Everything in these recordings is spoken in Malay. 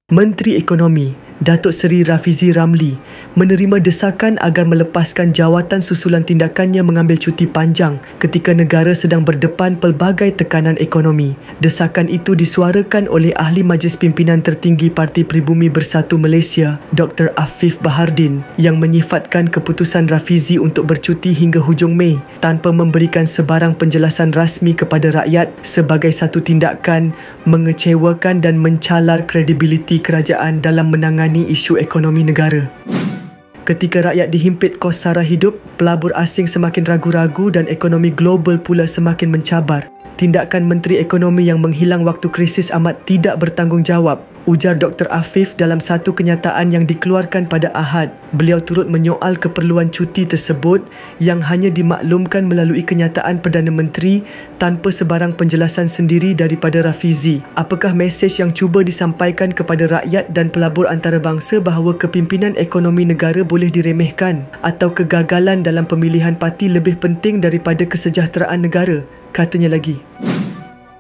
Menteri Ekonomi Datuk Seri Rafizi Ramli menerima desakan agar melepaskan jawatan susulan tindakannya mengambil cuti panjang ketika negara sedang berdepan pelbagai tekanan ekonomi. Desakan itu disuarakan oleh Ahli Majlis Pimpinan Tertinggi Parti Pribumi Bersatu Malaysia, Dr. Afif Bahardin, yang menyifatkan keputusan Rafizi untuk bercuti hingga hujung Mei tanpa memberikan sebarang penjelasan rasmi kepada rakyat sebagai satu tindakan mengecewakan dan mencalar kredibiliti kerajaan dalam menangani isu ekonomi negara. Ketika rakyat dihimpit kos sara hidup, pelabur asing semakin ragu-ragu dan ekonomi global pula semakin mencabar. Tindakan Menteri Ekonomi yang menghilang waktu krisis amat tidak bertanggungjawab, ujar Dr. Afif dalam satu kenyataan yang dikeluarkan pada Ahad. Beliau turut menyoal keperluan cuti tersebut yang hanya dimaklumkan melalui kenyataan Perdana Menteri tanpa sebarang penjelasan sendiri daripada Rafizi. Apakah mesej yang cuba disampaikan kepada rakyat dan pelabur antarabangsa bahawa kepimpinan ekonomi negara boleh diremehkan atau kegagalan dalam pemilihan parti lebih penting daripada kesejahteraan negara? Katanya lagi.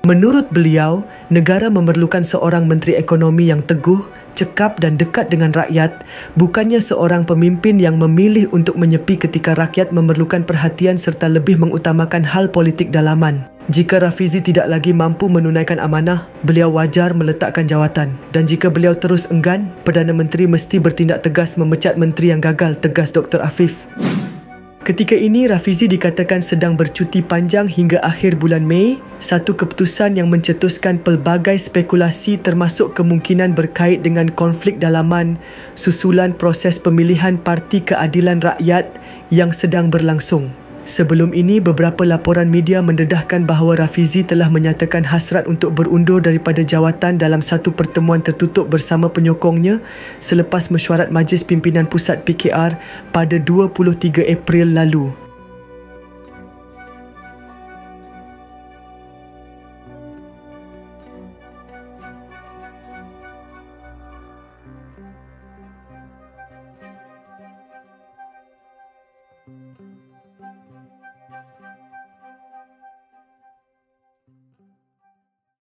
Menurut beliau, negara memerlukan seorang Menteri Ekonomi yang teguh, cekap dan dekat dengan rakyat, bukannya seorang pemimpin yang memilih untuk menyepi ketika rakyat memerlukan perhatian serta lebih mengutamakan hal politik dalaman. Jika Rafizi tidak lagi mampu menunaikan amanah, beliau wajar meletakkan jawatan. Dan jika beliau terus enggan, Perdana Menteri mesti bertindak tegas memecat menteri yang gagal, tegas Dr. Afif. Ketika ini, Rafizi dikatakan sedang bercuti panjang hingga akhir bulan Mei, satu keputusan yang mencetuskan pelbagai spekulasi termasuk kemungkinan berkait dengan konflik dalaman susulan proses pemilihan Parti Keadilan Rakyat yang sedang berlangsung. Sebelum ini, beberapa laporan media mendedahkan bahawa Rafizi telah menyatakan hasrat untuk berundur daripada jawatan dalam satu pertemuan tertutup bersama penyokongnya selepas mesyuarat Majlis Pimpinan Pusat PKR pada 23 April lalu.